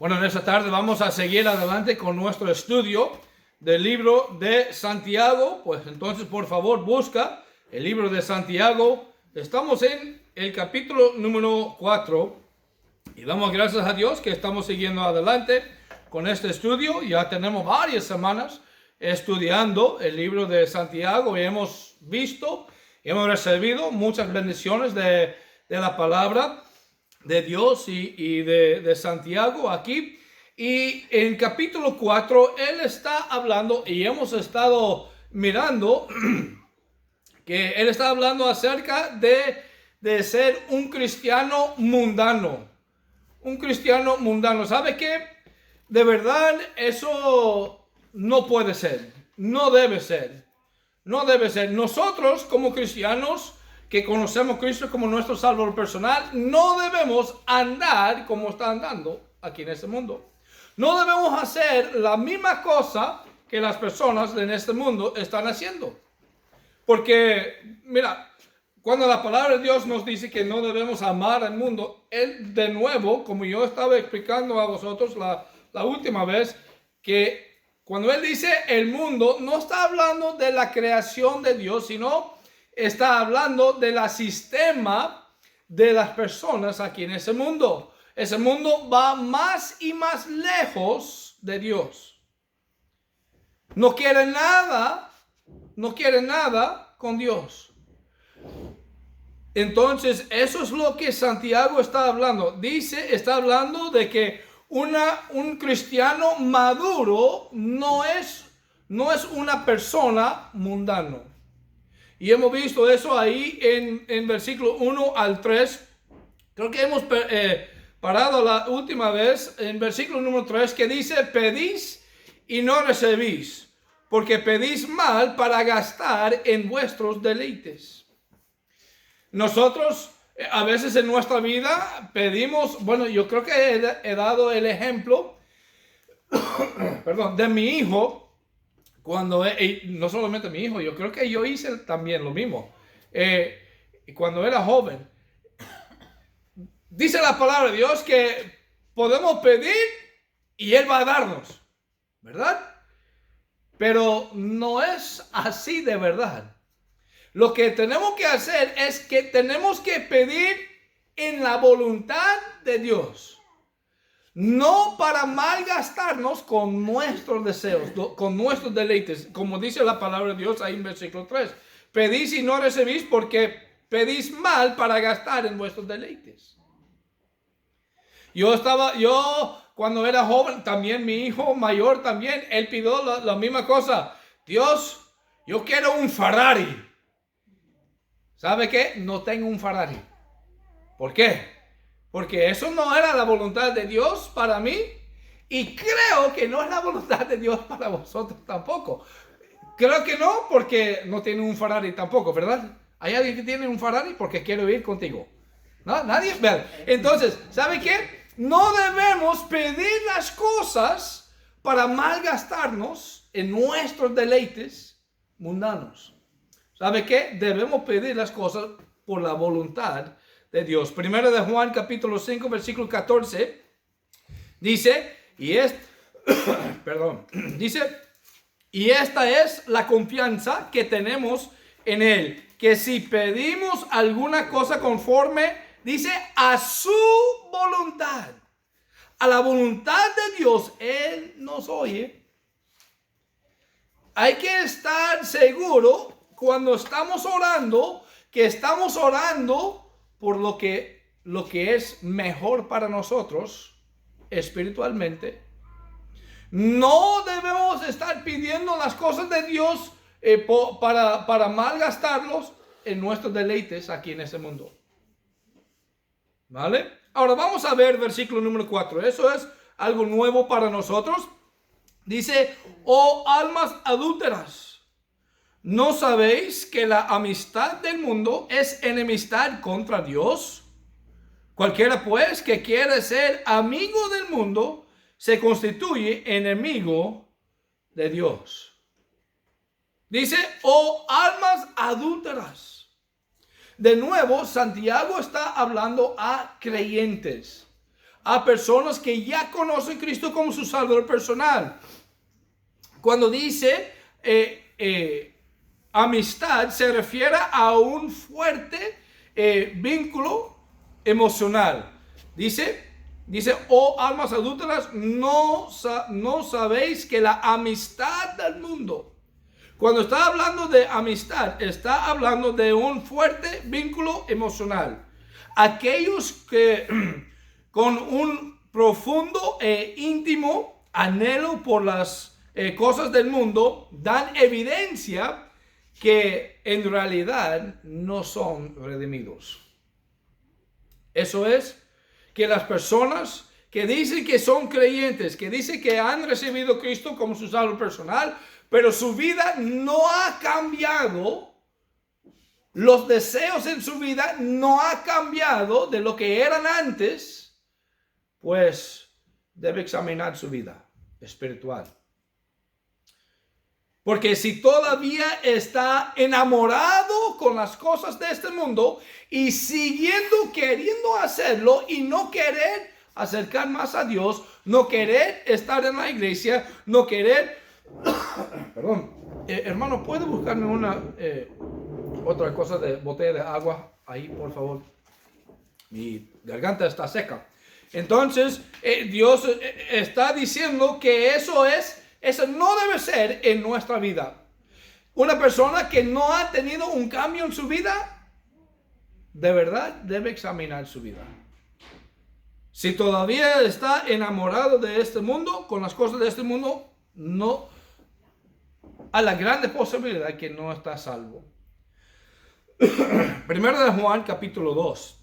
Bueno, en esta tarde vamos a seguir adelante con nuestro estudio del libro de Santiago. Pues entonces, por favor, busca el libro de Santiago. Estamos en el capítulo número 4 y damos gracias a Dios que estamos siguiendo adelante con este estudio. Ya tenemos varias semanas estudiando el libro de Santiago y hemos visto, hemos recibido muchas bendiciones de la palabra de Dios y de Santiago aquí. Y en capítulo 4 él está hablando, y hemos estado mirando que él está hablando acerca de ser un cristiano mundano. Un cristiano mundano. ¿Sabe qué? De verdad eso no puede ser. No debe ser. No debe ser. Nosotros como cristianos que conocemos a Cristo como nuestro Salvador personal, no debemos andar como está andando aquí en este mundo. No debemos hacer la misma cosa que las personas en este mundo están haciendo. Porque, mira, cuando la palabra de Dios nos dice que no debemos amar al mundo, Él de nuevo, como yo estaba explicando a vosotros la última vez, que cuando Él dice el mundo, no está hablando de la creación de Dios, sino está hablando del sistema de las personas aquí en ese mundo. Ese mundo va más y más lejos de Dios. No quiere nada con Dios. Entonces, eso es lo que Santiago está hablando. Está hablando de que un cristiano maduro no es una persona mundana. Y hemos visto eso ahí en versículo 1 al 3. Creo que hemos parado la última vez en versículo número 3 que dice: pedís y no recibís, porque pedís mal para gastar en vuestros deleites. Nosotros a veces en nuestra vida pedimos, bueno, yo creo que he dado el ejemplo de mi hijo. No solamente mi hijo, yo creo que yo hice también lo mismo. Cuando era joven, dice la palabra de Dios que podemos pedir y Él va a darnos, ¿verdad? Pero no es así de verdad. Lo que tenemos que hacer es que tenemos que pedir en la voluntad de Dios. No para malgastarnos con nuestros deseos, con nuestros deleites. Como dice la palabra de Dios ahí en versículo 3. Pedís y no recibís porque pedís mal para gastar en vuestros deleites. Yo cuando era joven, también mi hijo mayor también, él pidió la misma cosa. Dios, yo quiero un Ferrari. ¿Sabe qué? No tengo un Ferrari. ¿Por qué? Porque eso no era la voluntad de Dios para mí. Y creo que no es la voluntad de Dios para vosotros tampoco. Creo que no, porque no tiene un Ferrari tampoco, ¿verdad? ¿Hay alguien que tiene un Ferrari? Porque quiero ir contigo. ¿No? Nadie. Entonces, ¿sabe qué? No debemos pedir las cosas para malgastarnos en nuestros deleites mundanos. ¿Sabe qué? Debemos pedir las cosas por la voluntad de Dios. Primero de Juan capítulo 5 versículo 14 dice, y esta es la confianza que tenemos en Él, que si pedimos alguna cosa conforme, dice, a su voluntad, a la voluntad de Dios, Él nos oye. Hay que estar seguro cuando estamos orando, que estamos orando por lo que es mejor para nosotros espiritualmente. No debemos estar pidiendo las cosas de Dios para malgastarlos en nuestros deleites aquí en ese mundo. ¿Vale? Ahora vamos a ver versículo número 4. Eso es algo nuevo para nosotros. Dice, oh almas adúlteras, ¿no sabéis que la amistad del mundo es enemistad contra Dios? Cualquiera pues que quiere ser amigo del mundo se constituye enemigo de Dios. Dice, oh almas adúlteras. De nuevo, Santiago está hablando a creyentes. a personas que ya conocen a Cristo como su Salvador personal. Cuando dice amistad, se refiere a un fuerte vínculo emocional. Dice, oh almas adúlteras, no sabéis que la amistad del mundo. Cuando está hablando de amistad, está hablando de un fuerte vínculo emocional. Aquellos que con un profundo e íntimo anhelo por las cosas del mundo dan evidencia que en realidad no son redimidos. Eso es, que las personas que dicen que son creyentes, que dicen que han recibido a Cristo como su Salvador personal, pero su vida no ha cambiado, los deseos en su vida no ha cambiado de lo que eran antes, pues debe examinar su vida espiritual. Porque si todavía está enamorado con las cosas de este mundo y queriendo hacerlo y no querer acercar más a Dios, no querer estar en la iglesia, no querer... Perdón, hermano, ¿puede buscarme otra cosa de botella de agua ahí, por favor? Mi garganta está seca. Entonces, Dios está diciendo que eso no debe ser en nuestra vida. Una persona que no ha tenido un cambio en su vida, de verdad debe examinar su vida. Si todavía está enamorado de este mundo, con las cosas de este mundo, no, a la grande posibilidad que no está salvo. Primero de Juan, capítulo 2,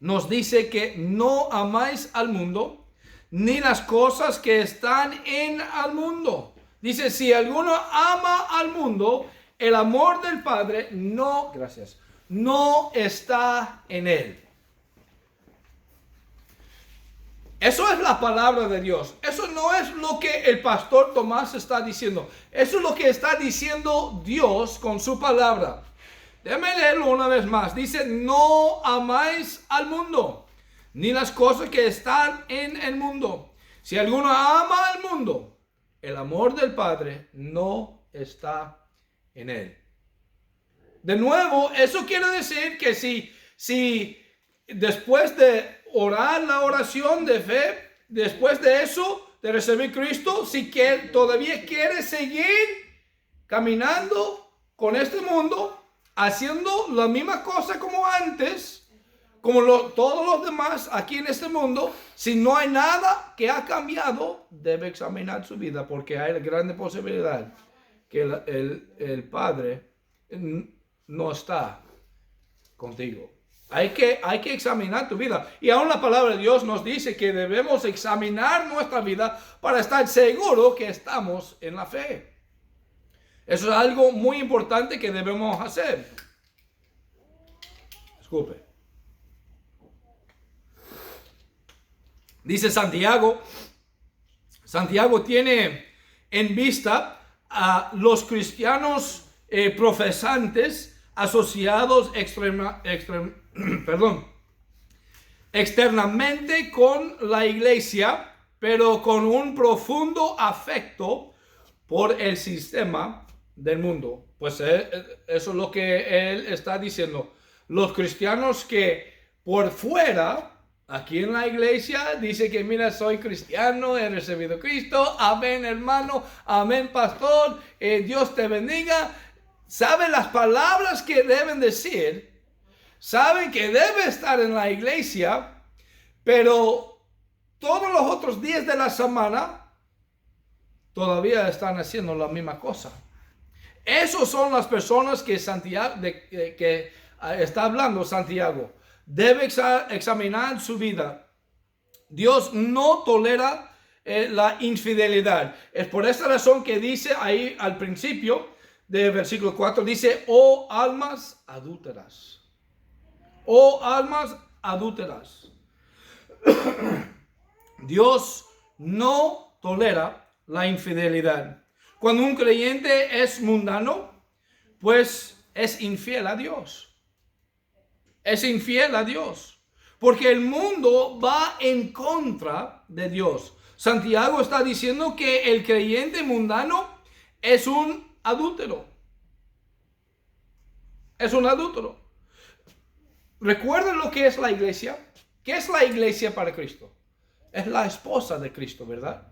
nos dice que no amáis al mundo, ni las cosas que están en el mundo. Dice, si alguno ama al mundo, el amor del Padre no está en él. Eso es la palabra de Dios. Eso no es lo que el pastor Tomás está diciendo. Eso es lo que está diciendo Dios con su palabra. Déjame leerlo una vez más. Dice, no amáis al mundo, ni las cosas que están en el mundo. Si alguno ama al mundo, el amor del Padre no está en él. De nuevo, eso quiere decir que si después de orar la oración de fe, después de eso, de recibir Cristo, si todavía quiere seguir caminando con este mundo, haciendo la misma cosa como antes, como todos los demás aquí en este mundo, si no hay nada que ha cambiado, debe examinar su vida, porque hay la grande posibilidad que el Padre no está contigo. Hay que examinar tu vida. Y aún la palabra de Dios nos dice que debemos examinar nuestra vida para estar seguros que estamos en la fe. Eso es algo muy importante que debemos hacer. Disculpe. Dice Santiago tiene en vista a los cristianos profesantes asociados externamente con la iglesia, pero con un profundo afecto por el sistema del mundo. Pues eso es lo que él está diciendo. Los cristianos que por fuera, aquí en la iglesia, dice que mira, soy cristiano, he recibido a Cristo, amén hermano, amén pastor, Dios te bendiga. Saben las palabras que deben decir, saben que debe estar en la iglesia, pero todos los otros días de la semana todavía están haciendo la misma cosa. Esos son las personas que está hablando Santiago. Debe examinar su vida. Dios no tolera la infidelidad. Es por esta razón que dice ahí al principio de versículo 4, dice, oh almas adúlteras. Oh almas adúlteras. Dios no tolera la infidelidad. Cuando un creyente es mundano, pues es infiel a Dios. Es infiel a Dios. Porque el mundo va en contra de Dios. Santiago está diciendo que el creyente mundano es un adúltero. Es un adúltero. ¿Recuerden lo que es la iglesia? ¿Qué es la iglesia para Cristo? Es la esposa de Cristo, ¿verdad?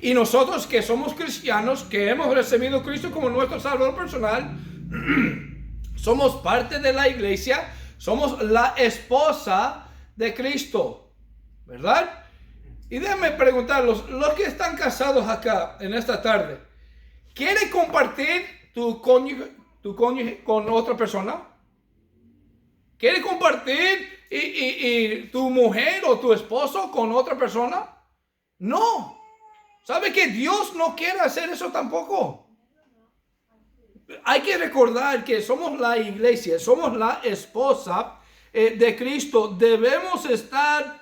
Y nosotros que somos cristianos, que hemos recibido a Cristo como nuestro Salvador personal, somos parte de la iglesia, somos la esposa de Cristo, ¿verdad? Y déjenme preguntar, los que están casados acá en esta tarde, ¿quiere compartir tu cónyuge con otra persona? ¿Quiere compartir y tu mujer o tu esposo con otra persona? No. ¿Sabe que Dios no quiere hacer eso tampoco? Hay que recordar que somos la iglesia, somos la esposa de Cristo. Debemos estar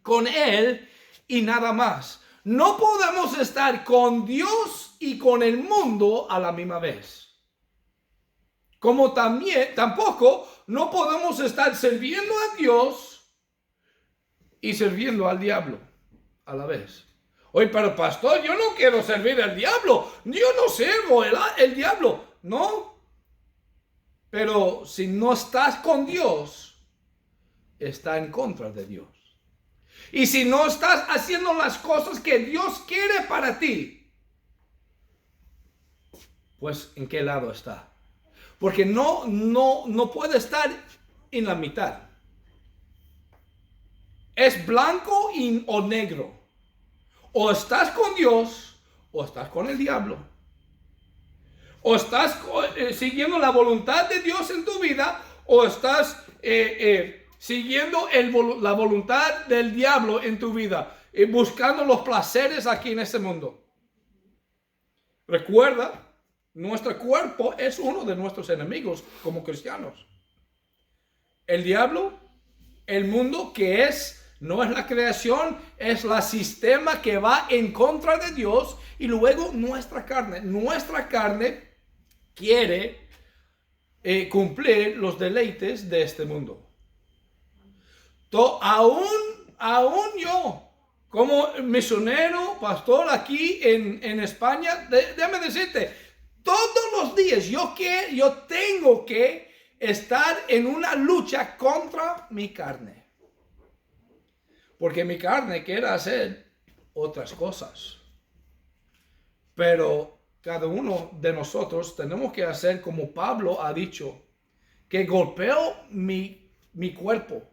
con Él y nada más. No podemos estar con Dios y con el mundo a la misma vez. Como tampoco no podemos estar sirviendo a Dios y sirviendo al diablo a la vez. Oye, pero pastor, yo no quiero servir al diablo. Yo no sirvo el diablo. No. Pero si no estás con Dios, está en contra de Dios. Y si no estás haciendo las cosas que Dios quiere para ti, pues ¿en qué lado está? Porque no puede estar en la mitad. Es blanco o negro. O estás con Dios o estás con el diablo. O estás siguiendo la voluntad de Dios en tu vida o estás siguiendo la voluntad del diablo en tu vida, buscando los placeres aquí en este mundo. Recuerda, nuestro cuerpo es uno de nuestros enemigos como cristianos. El diablo, el mundo que no es la creación, es el sistema que va en contra de Dios. Y luego nuestra carne quiere cumplir los deleites de este mundo. Aún yo, como misionero, pastor aquí en España, déjame decirte, todos los días yo tengo que estar en una lucha contra mi carne. Porque mi carne quiere hacer otras cosas. Pero cada uno de nosotros tenemos que hacer como Pablo ha dicho, que golpeo mi cuerpo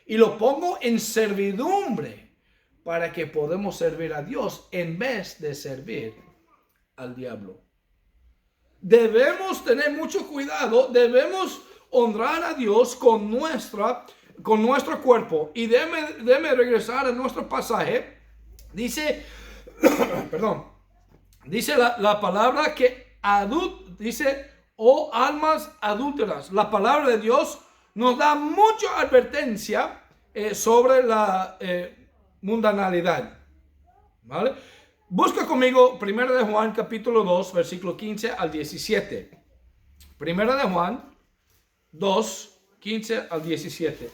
y lo pongo en servidumbre para que podamos servir a Dios en vez de servir al diablo. Debemos tener mucho cuidado, debemos honrar a Dios con nuestro cuerpo. Y déjeme regresar a nuestro pasaje. Dice, dice la palabra que dice, oh almas adúlteras. La palabra de Dios nos da mucha advertencia sobre la mundanalidad. ¿Vale? Busca conmigo 1 de Juan capítulo 2, versículo 15 al 17. 1 de Juan 2, 15 al 17.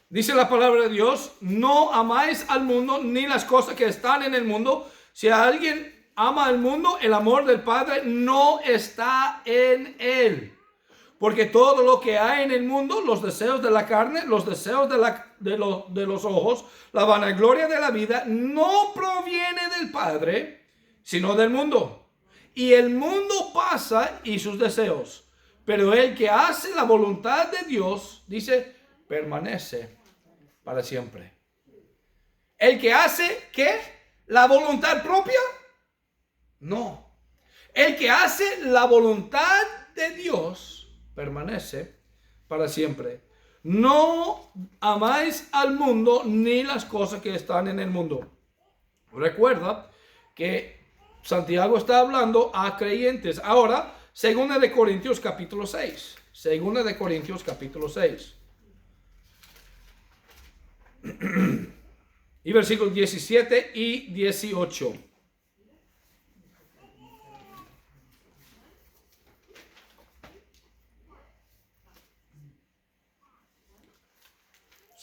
Dice la palabra de Dios, no amáis al mundo ni las cosas que están en el mundo. Si alguien ama al mundo, el amor del Padre no está en él. Porque todo lo que hay en el mundo, los deseos de la carne, los deseos de los ojos, la vanagloria de la vida, no proviene del Padre, sino del mundo. Y el mundo pasa y sus deseos. Pero el que hace la voluntad de Dios, dice, permanece para siempre. El que hace, ¿qué? ¿La voluntad propia? No. El que hace la voluntad de Dios permanece para siempre. No amáis al mundo ni las cosas que están en el mundo. Recuerda que Santiago está hablando a creyentes. Ahora, 2 de Corintios capítulo 6. 2 de Corintios capítulo 6. Y versículos 17 y 18.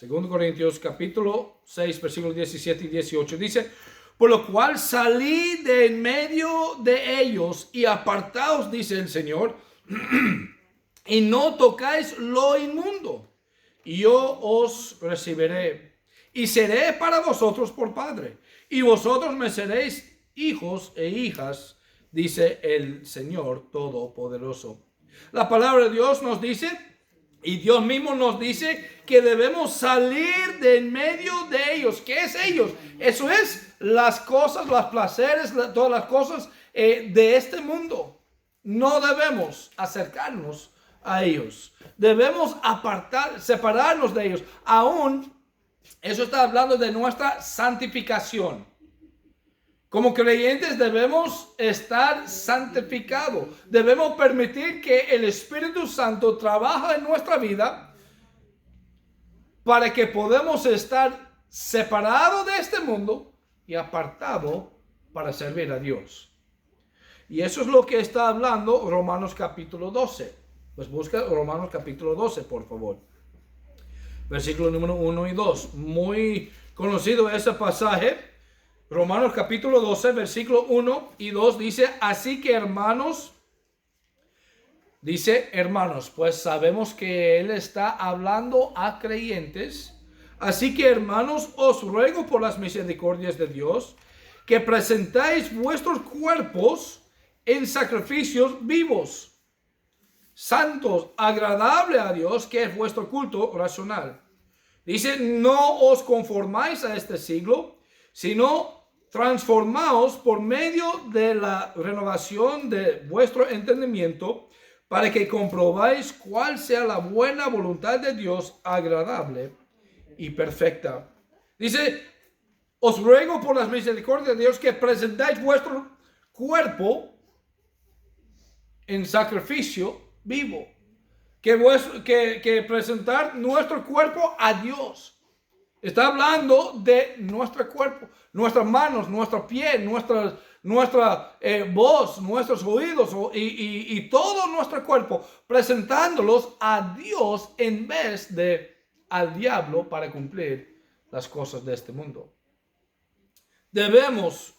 2 Corintios capítulo 6, versículos 17 y 18 dice: por lo cual salid de en medio de ellos y apartaos, dice el Señor, y no tocáis lo inmundo, y yo os recibiré, y seré para vosotros por padre, y vosotros me seréis hijos e hijas, dice el Señor Todopoderoso. La palabra de Dios nos dice, y Dios mismo nos dice, que debemos salir de en medio de ellos. ¿Qué es ellos? Eso es las cosas, los placeres, todas las cosas de este mundo. No debemos acercarnos a ellos. Debemos separarnos de ellos. Aún, eso está hablando de nuestra santificación. Como creyentes debemos estar santificados. Debemos permitir que el Espíritu Santo trabaje en nuestra vida para que podamos estar separados de este mundo y apartados para servir a Dios. Y eso es lo que está hablando Romanos capítulo 12. Pues busca Romanos capítulo 12, por favor. Versículo número 1 y 2. Muy conocido ese pasaje. Romanos capítulo 12, versículo 1 y 2 dice: así que hermanos, pues sabemos que él está hablando a creyentes. Así que hermanos, os ruego por las misericordias de Dios, que presentáis vuestros cuerpos en sacrificios vivos, santos, agradables a Dios, que es vuestro culto racional. Dice: no os conformáis a este siglo, sino transformaos por medio de la renovación de vuestro entendimiento, para que comprobáis cuál sea la buena voluntad de Dios, agradable y perfecta. Dice: os ruego por las misericordias de Dios que presentáis vuestro cuerpo en sacrificio vivo. Que presentar nuestro cuerpo a Dios. Está hablando de nuestro cuerpo, nuestras manos, nuestro pie, nuestra voz, nuestros oídos y todo nuestro cuerpo, presentándolos a Dios en vez de al diablo para cumplir las cosas de este mundo. Debemos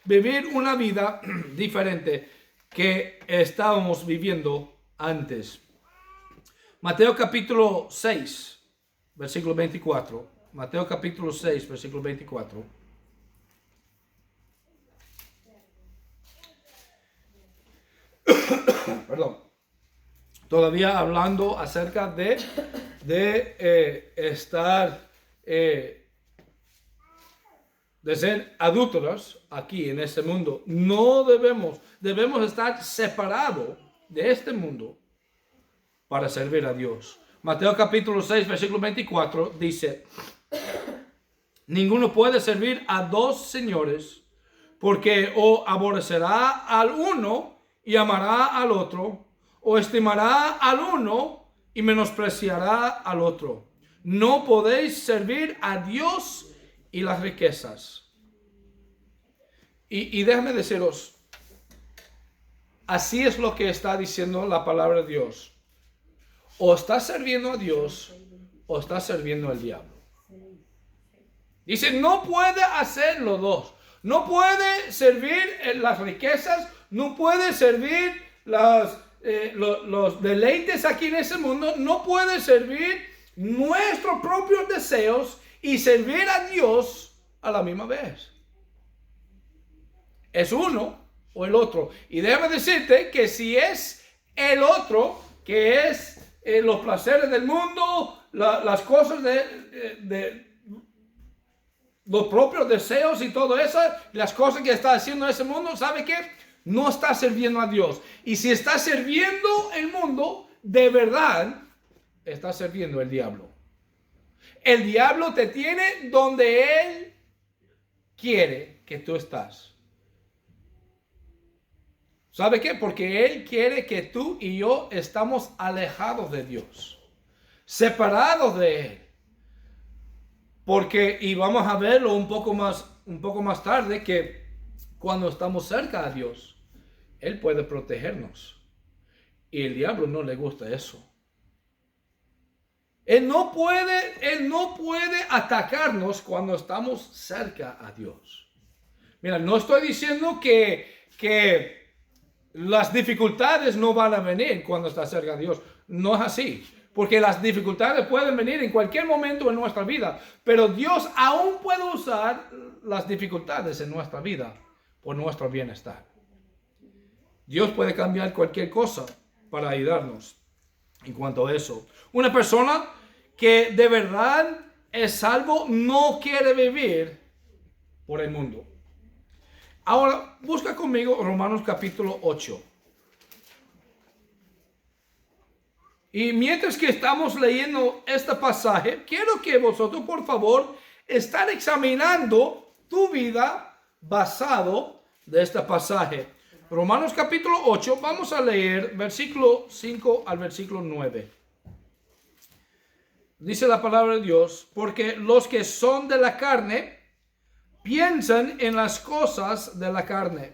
vivir una vida diferente que estábamos viviendo antes. Mateo capítulo 6. Versículo 24. Mateo capítulo 6, versículo 24. Perdón. Todavía hablando acerca de estar, de ser adúlteros aquí en este mundo. No debemos estar separados de este mundo para servir a Dios. Mateo capítulo 6, versículo 24 dice: ninguno puede servir a dos señores, porque o aborrecerá al uno y amará al otro, o estimará al uno y menospreciará al otro. No podéis servir a Dios y las riquezas. Y déjame deciros, así es lo que está diciendo la palabra de Dios. O estás sirviendo a Dios o estás sirviendo al diablo. Dice: no puede hacer los dos. No puede servir las riquezas, no puede servir los deleites aquí en ese mundo, no puede servir nuestros propios deseos y servir a Dios a la misma vez. Es uno o el otro. Y déjame decirte que si es el otro, que es los placeres del mundo, las cosas de los propios deseos y todo eso, las cosas que está haciendo ese mundo, ¿sabe qué? No está sirviendo a Dios. Y si está sirviendo el mundo, de verdad, está sirviendo el diablo. El diablo te tiene donde él quiere que tú estás. ¿Sabe qué? Porque él quiere que tú y yo estamos alejados de Dios, separados de él. Porque, y vamos a verlo un poco más tarde, que cuando estamos cerca de Dios, él puede protegernos. Y el diablo no le gusta eso. Él no puede atacarnos cuando estamos cerca a Dios. Mira, no estoy diciendo que las dificultades no van a venir cuando estás cerca de Dios. No es así. Porque las dificultades pueden venir en cualquier momento en nuestra vida. Pero Dios aún puede usar las dificultades en nuestra vida por nuestro bienestar. Dios puede cambiar cualquier cosa para ayudarnos en cuanto a eso. Una persona que de verdad es salvo no quiere vivir por el mundo. Ahora, busca conmigo Romanos capítulo 8. Y mientras que estamos leyendo este pasaje, quiero que vosotros, por favor, estén examinando tu vida basado de este pasaje. Romanos capítulo 8, vamos a leer versículo 5 al versículo 9. Dice la palabra de Dios, porque los que son de la carne piensan en las cosas de la carne,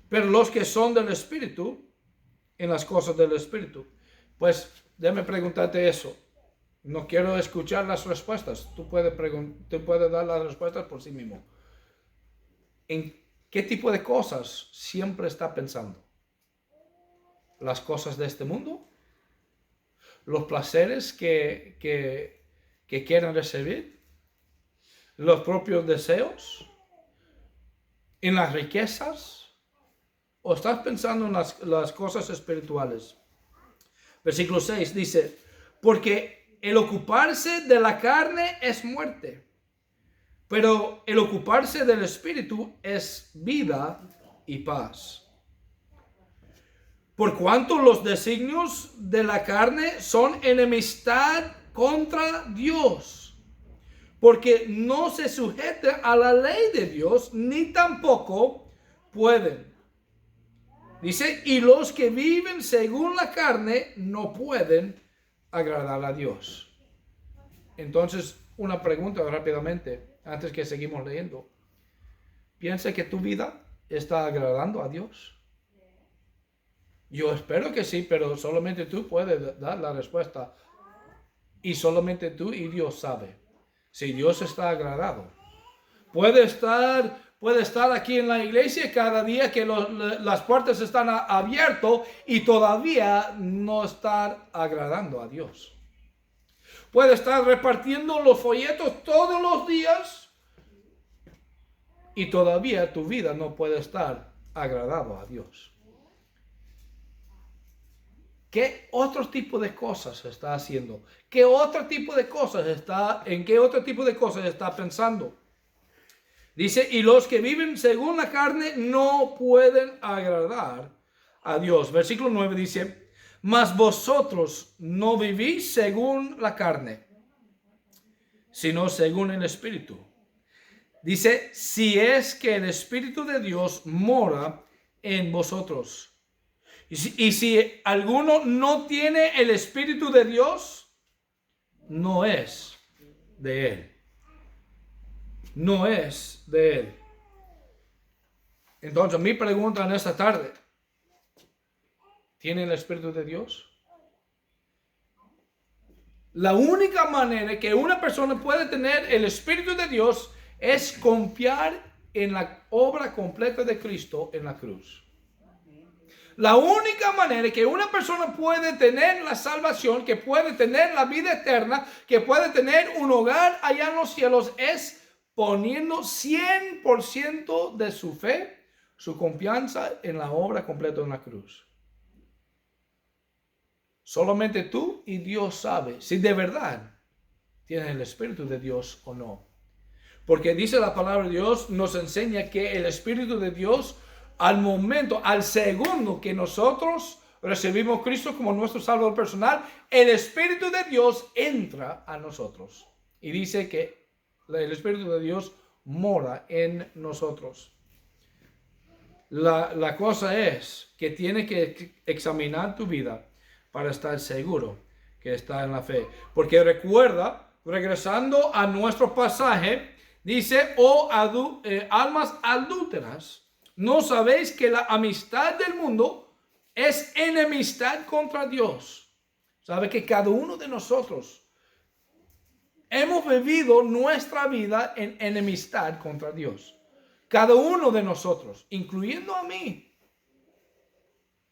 pero los que son del Espíritu, en las cosas del Espíritu. Pues déjame preguntarte eso. No quiero escuchar las respuestas. Tú puedes dar las respuestas por sí mismo. ¿En qué tipo de cosas siempre está pensando? ¿Las cosas de este mundo? ¿Los placeres que quieren recibir? ¿Los propios deseos? ¿En las riquezas? ¿O estás pensando en las cosas espirituales? Versículo 6 dice, porque el ocuparse de la carne es muerte, pero el ocuparse del Espíritu es vida y paz. Por cuanto los designios de la carne son enemistad contra Dios, porque no se sujeta a la ley de Dios, ni tampoco pueden. Dice, y los que viven según la carne no pueden agradar a Dios. Entonces, una pregunta rápidamente, antes que seguimos leyendo. ¿Piensa que tu vida está agradando a Dios? Yo espero que sí, pero solamente tú puedes dar la respuesta. Y solamente tú y Dios sabe si Dios está agradado. Puede estar aquí en la iglesia cada día que las puertas están abiertas y todavía no estar agradando a Dios. Puede estar repartiendo los folletos todos los días y todavía tu vida no puede estar agradado a Dios. ¿Qué otro tipo de cosas está haciendo? ¿En qué otro tipo de cosas está pensando? Dice, y los que viven según la carne no pueden agradar a Dios. Versículo 9 dice, mas vosotros no vivís según la carne, sino según el Espíritu. Dice, si es que el Espíritu de Dios mora en vosotros. Y si alguno no tiene el Espíritu de Dios, no es de Él. No es de Él. Entonces, mi pregunta en esta tarde, ¿tiene el Espíritu de Dios? La única manera que una persona puede tener el Espíritu de Dios es confiar en la obra completa de Cristo en la cruz. La única manera que una persona puede tener la salvación, que puede tener la vida eterna, que puede tener un hogar allá en los cielos es poniendo 100% de su fe, su confianza en la obra completa en la cruz. Solamente tú y Dios sabe si de verdad tienes el Espíritu de Dios o no. Porque dice la palabra de Dios, nos enseña que el Espíritu de Dios al segundo que nosotros recibimos a Cristo como nuestro Salvador personal, el Espíritu de Dios entra a nosotros. Y dice que el Espíritu de Dios mora en nosotros. La cosa es que tienes que examinar tu vida para estar seguro que está en la fe. Porque recuerda, regresando a nuestro pasaje, dice, almas adúlteras, ¿no sabéis que la amistad del mundo es enemistad contra Dios? Sabe que cada uno de nosotros hemos vivido nuestra vida en enemistad contra Dios. Cada uno de nosotros, incluyendo a mí.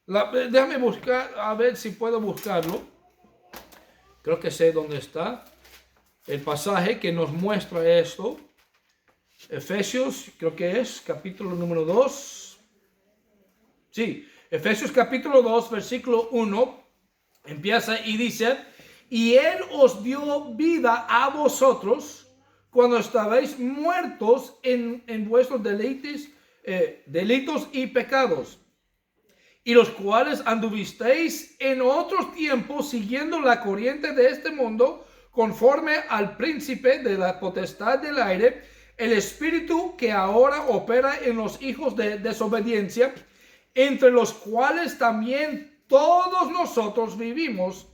Déjame buscar, a ver si puedo buscarlo. Creo que sé dónde está el pasaje que nos muestra esto. Efesios, creo que es capítulo número 2. Sí, Efesios capítulo 2, versículo 1. Empieza y dice: y Él os dio vida a vosotros cuando estabais muertos en vuestros delitos y pecados, y los cuales anduvisteis en otros tiempos siguiendo la corriente de este mundo, conforme al príncipe de la potestad del aire, el espíritu que ahora opera en los hijos de desobediencia, entre los cuales también todos nosotros vivimos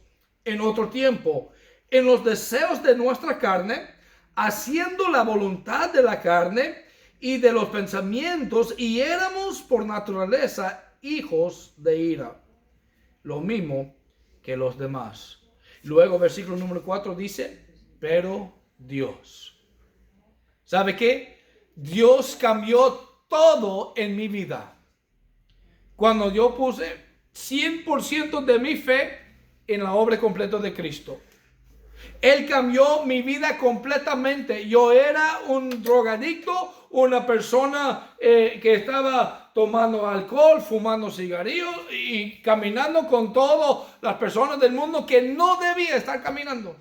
en otro tiempo, en los deseos de nuestra carne, haciendo la voluntad de la carne y de los pensamientos, y éramos por naturaleza hijos de ira, lo mismo que los demás. Luego, versículo número 4 dice: pero Dios. ¿Sabe qué? Dios cambió todo en mi vida cuando yo puse 100% de mi fe en la obra completa de Cristo. Él cambió mi vida completamente. Yo era un drogadicto, una persona que estaba tomando alcohol, fumando cigarrillos y caminando con todas las personas del mundo que no debía estar caminando.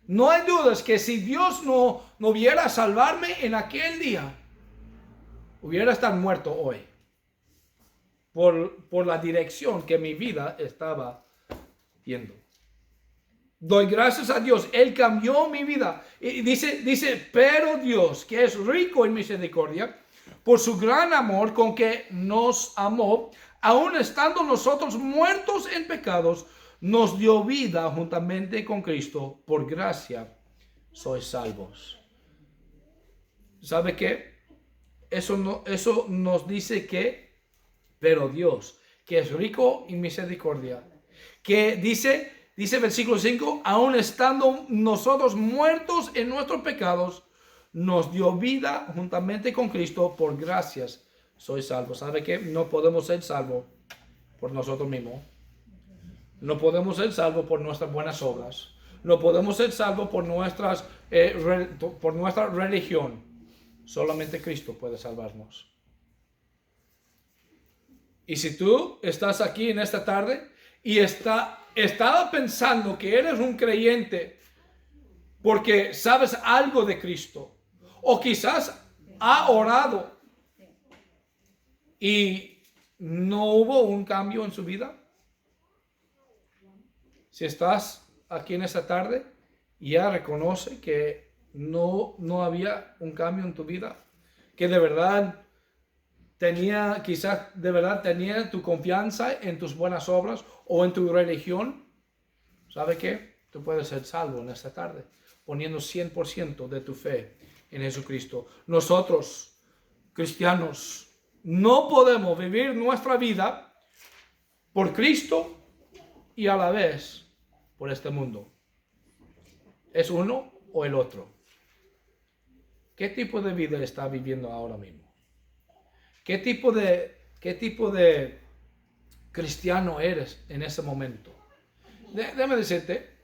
No hay dudas que si Dios no hubiera salvarme en aquel día, hubiera estado muerto hoy. Por la dirección que mi vida estaba yendo. Doy gracias a Dios. Él cambió mi vida. Y dice, pero Dios, que es rico en misericordia, por su gran amor con que nos amó, aun estando nosotros muertos en pecados, nos dio vida juntamente con Cristo. Por gracia sois salvos. ¿Sabe qué? Eso nos dice que, pero Dios, que es rico en misericordia, que dice versículo 5, aun estando nosotros muertos en nuestros pecados, nos dio vida juntamente con Cristo. Por gracias sois salvos. ¿Sabe qué? No podemos ser salvos por nosotros mismos. No podemos ser salvos por nuestras buenas obras. No podemos ser salvos por nuestra religión. Solamente Cristo puede salvarnos. Y si tú estás aquí en esta tarde y estaba pensando que eres un creyente porque sabes algo de Cristo, o quizás ha orado y no hubo un cambio en su vida. Si estás aquí en esta tarde y ya reconoce que no había un cambio en tu vida, que de verdad tenía tu confianza en tus buenas obras o en tu religión, ¿sabe qué? Tú puedes ser salvo en esta tarde, poniendo 100% de tu fe en Jesucristo. Nosotros, cristianos, no podemos vivir nuestra vida por Cristo y a la vez por este mundo. Es uno o el otro. ¿Qué tipo de vida está viviendo ahora mismo? ¿Qué tipo de cristiano eres en ese momento? Déjame decirte,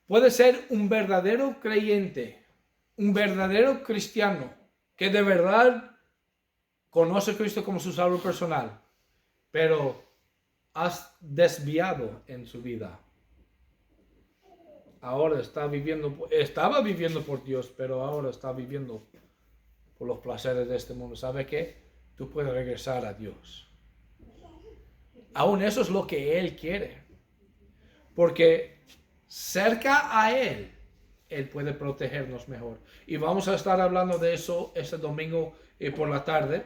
puede ser un verdadero creyente, un verdadero cristiano, que de verdad conoce a Cristo como su salvador personal, pero has desviado en su vida. Ahora estaba viviendo por Dios, pero ahora está viviendo por los placeres de este mundo. ¿Sabe qué? Tú puedes regresar a Dios. Aún eso es lo que Él quiere. Porque cerca a Él puede protegernos mejor. Y vamos a estar hablando de eso este domingo por la tarde,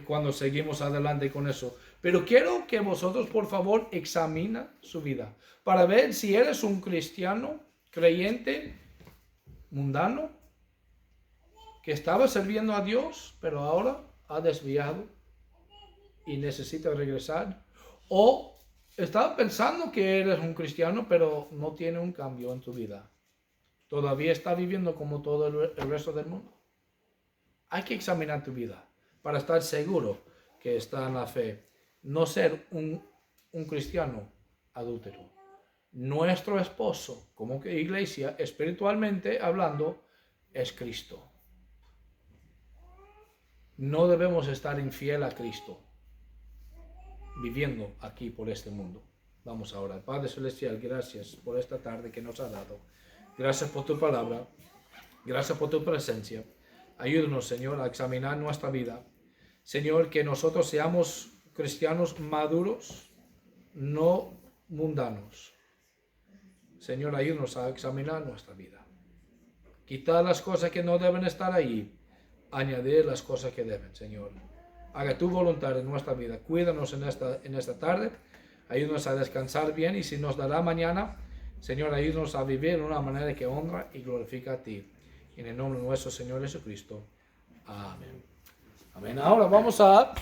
cuando seguimos adelante con eso. Pero quiero que vosotros, por favor, examinen su vida para ver si eres un cristiano, creyente, mundano, que estaba sirviendo a Dios, pero ahora ha desviado y necesita regresar. O Estaba pensando que eres un cristiano, pero no tiene un cambio en tu vida. Todavía está viviendo como todo el resto del mundo. Hay que examinar tu vida para estar seguro que está en la fe. No ser un cristiano adúltero. Nuestro esposo, como que iglesia, espiritualmente hablando, es Cristo. No debemos estar infiel a Cristo, viviendo aquí por este mundo. Vamos ahora. Padre Celestial, gracias por esta tarde que nos ha dado. Gracias por tu palabra. Gracias por tu presencia. Ayúdanos, Señor, a examinar nuestra vida. Señor, que nosotros seamos cristianos maduros, no mundanos. Señor, ayúdanos a examinar nuestra vida. Quitar las cosas que no deben estar ahí. Añadir las cosas que deben, Señor. Haga tu voluntad en nuestra vida. Cuídanos en esta tarde. Ayúdanos a descansar bien. Y si nos dará mañana, Señor, ayúdanos a vivir de una manera que honra y glorifica a ti. En el nombre de nuestro Señor Jesucristo. Amén. Amén. Ahora vamos a